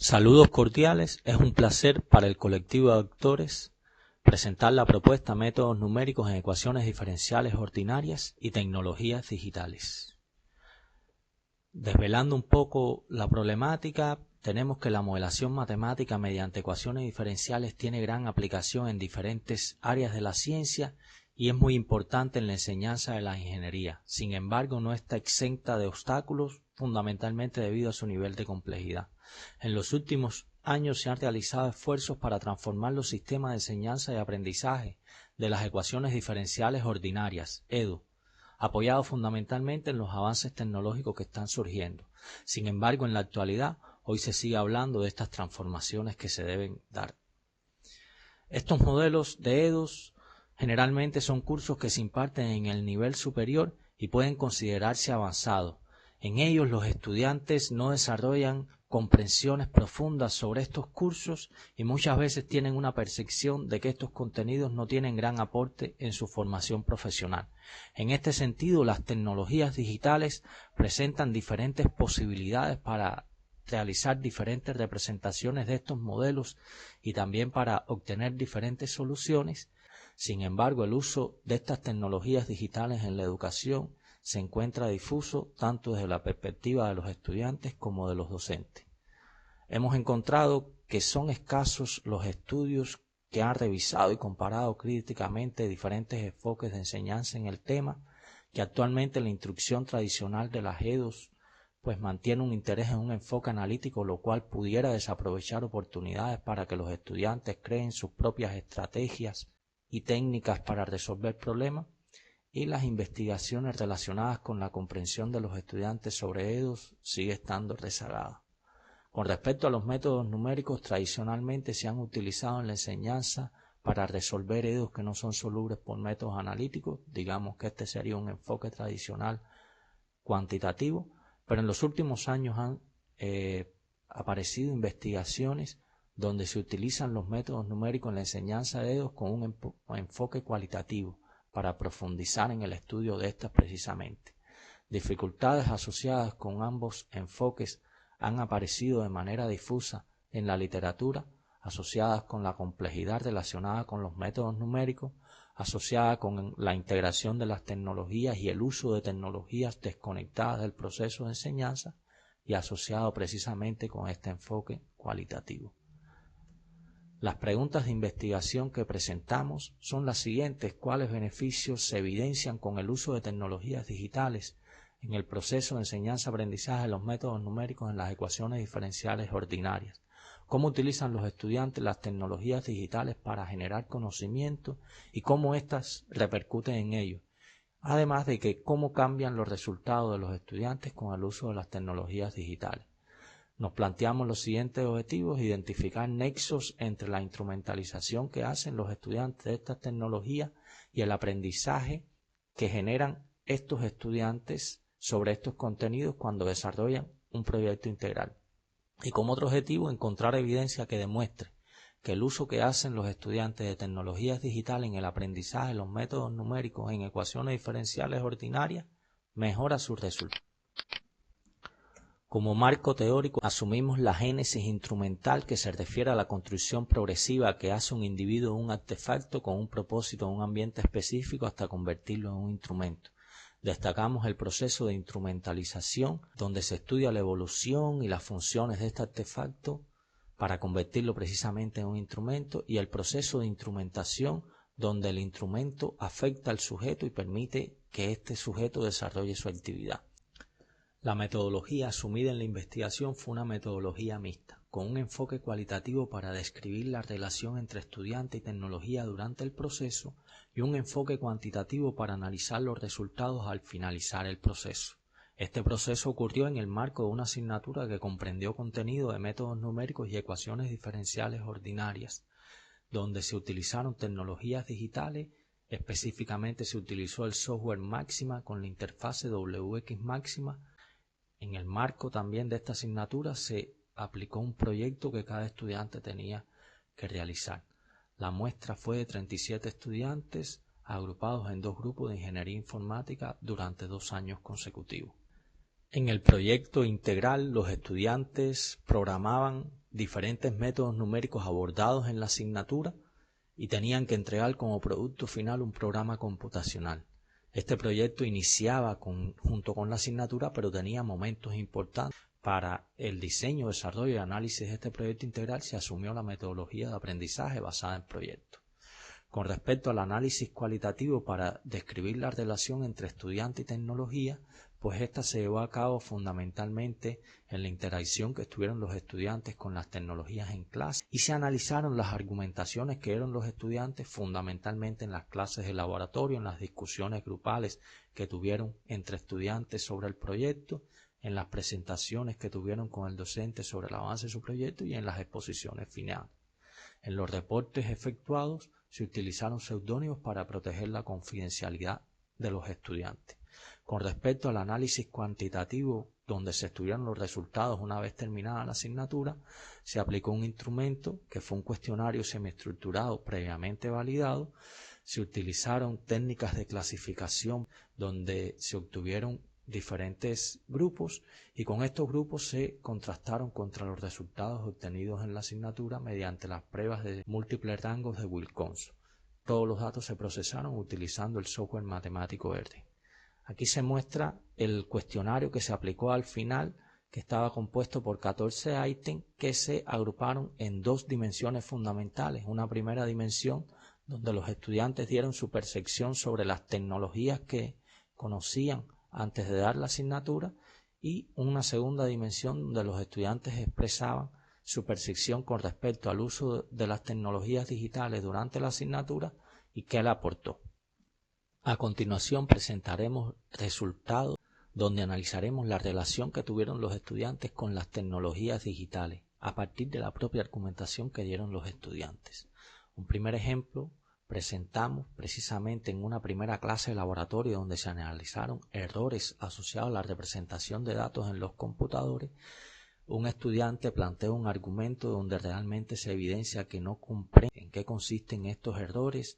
Saludos cordiales, es un placer para el colectivo de doctores presentar la propuesta Métodos numéricos en ecuaciones diferenciales ordinarias y tecnologías digitales. Desvelando un poco la problemática, tenemos que la modelación matemática mediante ecuaciones diferenciales tiene gran aplicación en diferentes áreas de la ciencia y es muy importante en la enseñanza de la ingeniería. Sin embargo, no está exenta de obstáculos, fundamentalmente debido a su nivel de complejidad. En los últimos años se han realizado esfuerzos para transformar los sistemas de enseñanza y aprendizaje de las ecuaciones diferenciales ordinarias, EDO, apoyados fundamentalmente en los avances tecnológicos que están surgiendo. Sin embargo, en la actualidad, hoy se sigue hablando de estas transformaciones que se deben dar. Estos modelos de EDOs generalmente son cursos que se imparten en el nivel superior y pueden considerarse avanzados. En ellos los estudiantes no desarrollan comprensiones profundas sobre estos cursos y muchas veces tienen una percepción de que estos contenidos no tienen gran aporte en su formación profesional. En este sentido, las tecnologías digitales presentan diferentes posibilidades para realizar diferentes representaciones de estos modelos y también para obtener diferentes soluciones. Sin embargo, el uso de estas tecnologías digitales en la educación se encuentra difuso tanto desde la perspectiva de los estudiantes como de los docentes. Hemos encontrado que son escasos los estudios que han revisado y comparado críticamente diferentes enfoques de enseñanza en el tema, que actualmente la instrucción tradicional de las EDOs pues mantiene un interés en un enfoque analítico, lo cual pudiera desaprovechar oportunidades para que los estudiantes creen sus propias estrategias y técnicas para resolver problemas, y las investigaciones relacionadas con la comprensión de los estudiantes sobre EDOs sigue estando rezagada. Con respecto a los métodos numéricos, tradicionalmente se han utilizado en la enseñanza para resolver EDOs que no son solubles por métodos analíticos. Digamos que este sería un enfoque tradicional cuantitativo, pero en los últimos años han aparecido investigaciones donde se utilizan los métodos numéricos en la enseñanza de EDOs con un enfoque cualitativo para profundizar en el estudio de estas precisamente. Dificultades asociadas con ambos enfoques han aparecido de manera difusa en la literatura, asociadas con la complejidad relacionada con los métodos numéricos, asociada con la integración de las tecnologías y el uso de tecnologías desconectadas del proceso de enseñanza y asociado precisamente con este enfoque cualitativo. Las preguntas de investigación que presentamos son las siguientes: ¿cuáles beneficios se evidencian con el uso de tecnologías digitales en el proceso de enseñanza-aprendizaje de los métodos numéricos en las ecuaciones diferenciales ordinarias? ¿Cómo utilizan los estudiantes las tecnologías digitales para generar conocimiento y cómo éstas repercuten en ellos? Además de que cómo cambian los resultados de los estudiantes con el uso de las tecnologías digitales. Nos planteamos los siguientes objetivos: identificar nexos entre la instrumentalización que hacen los estudiantes de estas tecnologías y el aprendizaje que generan estos estudiantes sobre estos contenidos cuando desarrollan un proyecto integral. Y como otro objetivo, encontrar evidencia que demuestre que el uso que hacen los estudiantes de tecnologías digitales en el aprendizaje de los métodos numéricos en ecuaciones diferenciales ordinarias mejora sus resultados. Como marco teórico asumimos la génesis instrumental, que se refiere a la construcción progresiva que hace un individuo un artefacto con un propósito en un ambiente específico hasta convertirlo en un instrumento. Destacamos el proceso de instrumentalización, donde se estudia la evolución y las funciones de este artefacto para convertirlo precisamente en un instrumento, y el proceso de instrumentación, donde el instrumento afecta al sujeto y permite que este sujeto desarrolle su actividad. La metodología asumida en la investigación fue una metodología mixta, con un enfoque cualitativo para describir la relación entre estudiante y tecnología durante el proceso y un enfoque cuantitativo para analizar los resultados al finalizar el proceso. Este proceso ocurrió en el marco de una asignatura que comprendió contenido de métodos numéricos y ecuaciones diferenciales ordinarias, donde se utilizaron tecnologías digitales. Específicamente se utilizó el software Máxima con la interfase WX Máxima. En el marco también de esta asignatura se aplicó un proyecto que cada estudiante tenía que realizar. La muestra fue de 37 estudiantes agrupados en dos grupos de ingeniería informática durante 2 años consecutivos. En el proyecto integral los estudiantes programaban diferentes métodos numéricos abordados en la asignatura y tenían que entregar como producto final un programa computacional. Este proyecto iniciaba junto con la asignatura, pero tenía momentos importantes. Para el diseño, desarrollo y análisis de este proyecto integral se asumió la metodología de aprendizaje basada en proyectos. Con respecto al análisis cualitativo para describir la relación entre estudiante y tecnología, pues esta se llevó a cabo fundamentalmente en la interacción que tuvieron los estudiantes con las tecnologías en clase y se analizaron las argumentaciones que dieron los estudiantes fundamentalmente en las clases de laboratorio, en las discusiones grupales que tuvieron entre estudiantes sobre el proyecto, en las presentaciones que tuvieron con el docente sobre el avance de su proyecto y en las exposiciones finales. En los reportes efectuados se utilizaron seudónimos para proteger la confidencialidad de los estudiantes. Con respecto al análisis cuantitativo, donde se estudiaron los resultados una vez terminada la asignatura, se aplicó un instrumento que fue un cuestionario semiestructurado previamente validado. Se utilizaron técnicas de clasificación donde se obtuvieron diferentes grupos y con estos grupos se contrastaron contra los resultados obtenidos en la asignatura mediante las pruebas de múltiples rangos de Wilcoxon. Todos los datos se procesaron utilizando el software matemático R. Aquí se muestra el cuestionario que se aplicó al final, que estaba compuesto por 14 ítems que se agruparon en dos dimensiones fundamentales. Una primera dimensión donde los estudiantes dieron su percepción sobre las tecnologías que conocían antes de dar la asignatura, y una segunda dimensión donde los estudiantes expresaban su percepción con respecto al uso de las tecnologías digitales durante la asignatura y qué le aportó. A continuación presentaremos resultados donde analizaremos la relación que tuvieron los estudiantes con las tecnologías digitales a partir de la propia argumentación que dieron los estudiantes. Un primer ejemplo presentamos precisamente en una primera clase de laboratorio donde se analizaron errores asociados a la representación de datos en los computadores. Un estudiante planteó un argumento donde realmente se evidencia que no comprende en qué consisten estos errores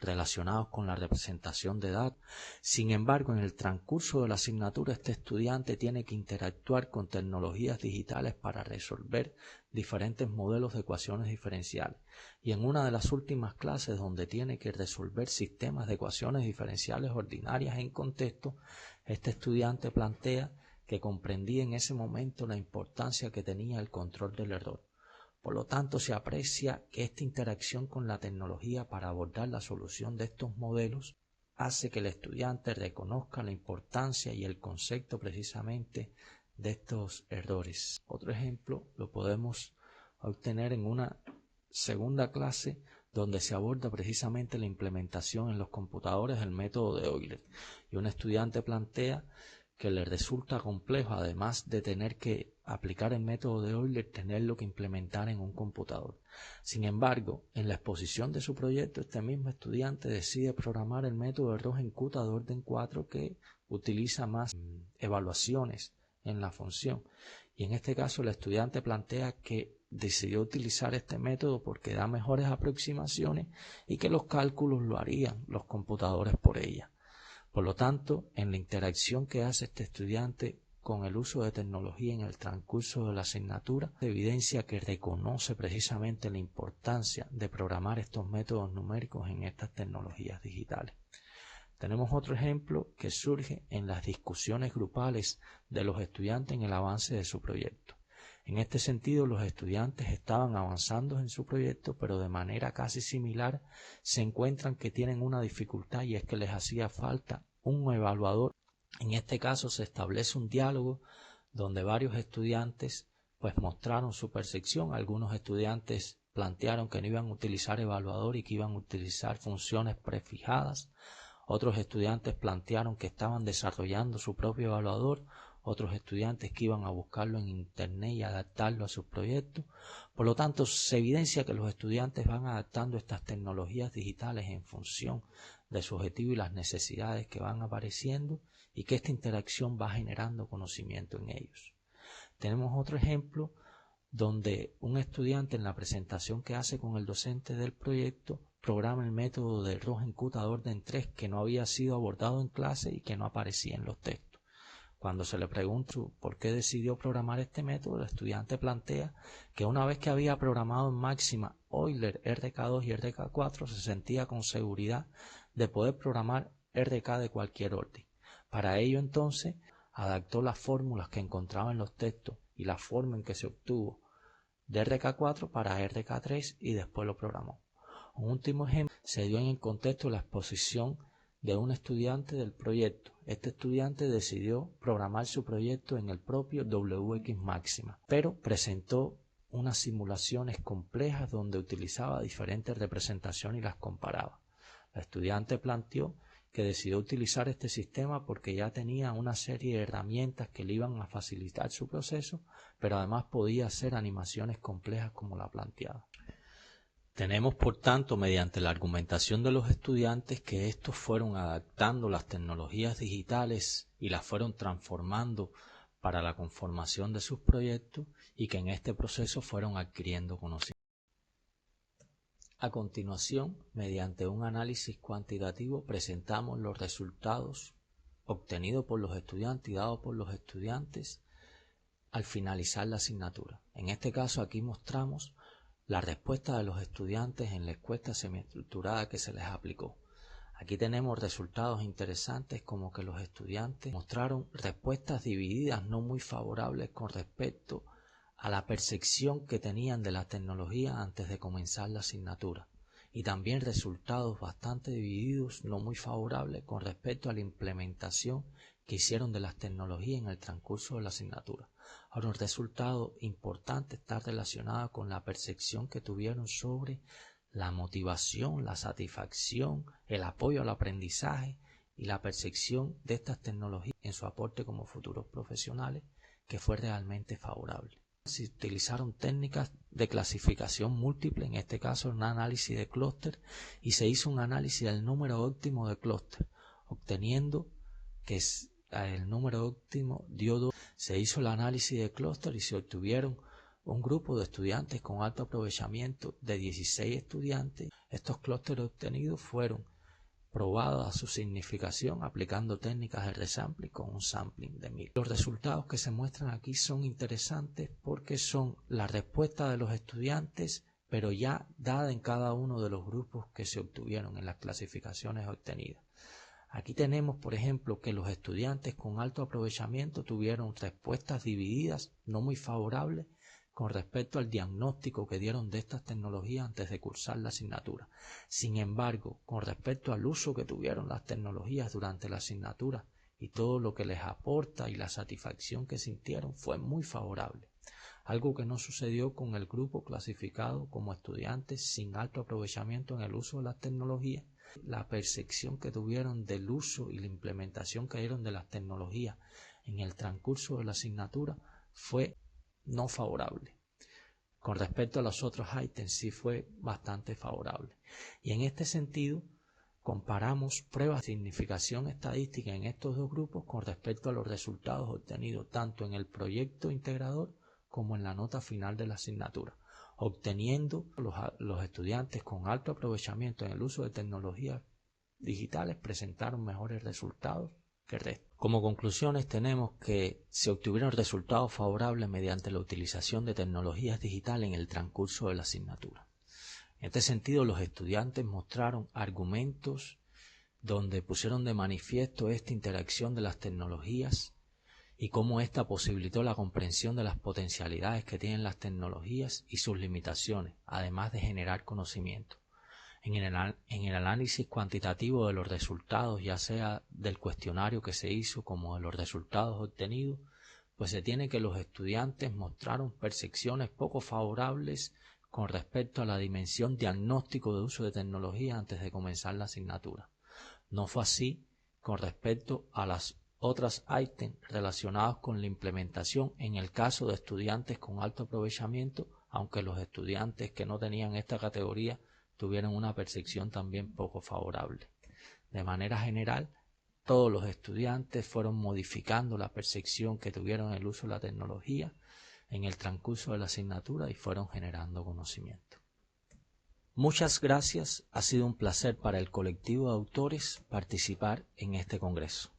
relacionados con la representación de datos. Sin embargo, en el transcurso de la asignatura, este estudiante tiene que interactuar con tecnologías digitales para resolver diferentes modelos de ecuaciones diferenciales. Y en una de las últimas clases, donde tiene que resolver sistemas de ecuaciones diferenciales ordinarias en contexto, este estudiante plantea que comprendía en ese momento la importancia que tenía el control del error. Por lo tanto, se aprecia que esta interacción con la tecnología para abordar la solución de estos modelos hace que el estudiante reconozca la importancia y el concepto precisamente de estos errores. Otro ejemplo lo podemos obtener en una segunda clase donde se aborda precisamente la implementación en los computadores del método de Euler. Y un estudiante plantea que le resulta complejo, además de tener que aplicar el método de Euler, tenerlo que implementar en un computador. Sin embargo, en la exposición de su proyecto, este mismo estudiante decide programar el método de Rosen-Kutta de orden 4 que utiliza más evaluaciones en la función. Y en este caso el estudiante plantea que decidió utilizar este método porque da mejores aproximaciones y que los cálculos lo harían los computadores por ella. Por lo tanto, en la interacción que hace este estudiante con el uso de tecnología en el transcurso de la asignatura, se evidencia que reconoce precisamente la importancia de programar estos métodos numéricos en estas tecnologías digitales. Tenemos otro ejemplo que surge en las discusiones grupales de los estudiantes en el avance de su proyecto. En este sentido, los estudiantes estaban avanzando en su proyecto, pero de manera casi similar se encuentran que tienen una dificultad, y es que les hacía falta un evaluador. En este caso se establece un diálogo donde varios estudiantes mostraron su percepción. Algunos estudiantes plantearon que no iban a utilizar evaluador y que iban a utilizar funciones prefijadas. Otros estudiantes plantearon que estaban desarrollando su propio evaluador. Otros estudiantes que iban a buscarlo en internet y adaptarlo a sus proyectos. Por lo tanto, se evidencia que los estudiantes van adaptando estas tecnologías digitales en función de su objetivo y las necesidades que van apareciendo, y que esta interacción va generando conocimiento en ellos. Tenemos otro ejemplo donde un estudiante, en la presentación que hace con el docente del proyecto, programa el método de Rosen-Kutta de orden 3 que no había sido abordado en clase y que no aparecía en los textos. Cuando se le pregunta por qué decidió programar este método, el estudiante plantea que una vez que había programado en máxima Euler RK2 y RK4, se sentía con seguridad de poder programar RK de cualquier orden. Para ello entonces adaptó las fórmulas que encontraba en los textos y la forma en que se obtuvo de RK4 para RK3 y después lo programó. Un último ejemplo se dio en el contexto de la exposición de un estudiante del proyecto. Este estudiante decidió programar su proyecto en el propio WX máxima, pero presentó unas simulaciones complejas donde utilizaba diferentes representaciones y las comparaba. El estudiante planteó que decidió utilizar este sistema porque ya tenía una serie de herramientas que le iban a facilitar su proceso, pero además podía hacer animaciones complejas como la planteada. Tenemos, por tanto, mediante la argumentación de los estudiantes, que estos fueron adaptando las tecnologías digitales y las fueron transformando para la conformación de sus proyectos y que en este proceso fueron adquiriendo conocimiento. A continuación, mediante un análisis cuantitativo, presentamos los resultados obtenidos por los estudiantes y dados por los estudiantes al finalizar la asignatura. En este caso, aquí mostramos la respuesta de los estudiantes en la encuesta semiestructurada que se les aplicó. Aquí tenemos resultados interesantes como que los estudiantes mostraron respuestas divididas no muy favorables con respecto a la percepción que tenían de la tecnología antes de comenzar la asignatura, y también resultados bastante divididos no muy favorables con respecto a la implementación que hicieron de las tecnologías en el transcurso de la asignatura. Ahora, un resultado importante está relacionado con la percepción que tuvieron sobre la motivación, la satisfacción, el apoyo al aprendizaje y la percepción de estas tecnologías en su aporte como futuros profesionales, que fue realmente favorable. Se utilizaron técnicas de clasificación múltiple, en este caso un análisis de clúster, y se hizo un análisis del número óptimo de clúster, obteniendo que el número óptimo dio 2. Se hizo el análisis de clúster y se obtuvieron un grupo de estudiantes con alto aprovechamiento de 16 estudiantes. Estos clústeres obtenidos fueron probados a su significación aplicando técnicas de resampling con un sampling de 1000. Los resultados que se muestran aquí son interesantes porque son la respuesta de los estudiantes, pero ya dada en cada uno de los grupos que se obtuvieron en las clasificaciones obtenidas. Aquí tenemos, por ejemplo, que los estudiantes con alto aprovechamiento tuvieron respuestas divididas no muy favorables con respecto al diagnóstico que dieron de estas tecnologías antes de cursar la asignatura. Sin embargo, con respecto al uso que tuvieron las tecnologías durante la asignatura y todo lo que les aporta y la satisfacción que sintieron fue muy favorable. Algo que no sucedió con el grupo clasificado como estudiantes sin alto aprovechamiento en el uso de las tecnologías. La percepción que tuvieron del uso y la implementación que dieron de las tecnologías en el transcurso de la asignatura fue no favorable. Con respecto a los otros ítems sí fue bastante favorable. Y en este sentido comparamos pruebas de significación estadística en estos dos grupos con respecto a los resultados obtenidos tanto en el proyecto integrador como en la nota final de la asignatura, obteniendo los estudiantes con alto aprovechamiento en el uso de tecnologías digitales presentaron mejores resultados que el resto. Como conclusiones tenemos que se obtuvieron resultados favorables mediante la utilización de tecnologías digitales en el transcurso de la asignatura. En este sentido, los estudiantes mostraron argumentos donde pusieron de manifiesto esta interacción de las tecnologías y cómo ésta posibilitó la comprensión de las potencialidades que tienen las tecnologías y sus limitaciones, además de generar conocimiento. En el análisis cuantitativo de los resultados, ya sea del cuestionario que se hizo como de los resultados obtenidos, pues se tiene que los estudiantes mostraron percepciones poco favorables con respecto a la dimensión diagnóstico de uso de tecnología antes de comenzar la asignatura. No fue así con respecto a las otras ítems relacionados con la implementación en el caso de estudiantes con alto aprovechamiento, aunque los estudiantes que no tenían esta categoría tuvieron una percepción también poco favorable. De manera general, todos los estudiantes fueron modificando la percepción que tuvieron en el uso de la tecnología en el transcurso de la asignatura y fueron generando conocimiento. Muchas gracias, ha sido un placer para el colectivo de autores participar en este congreso.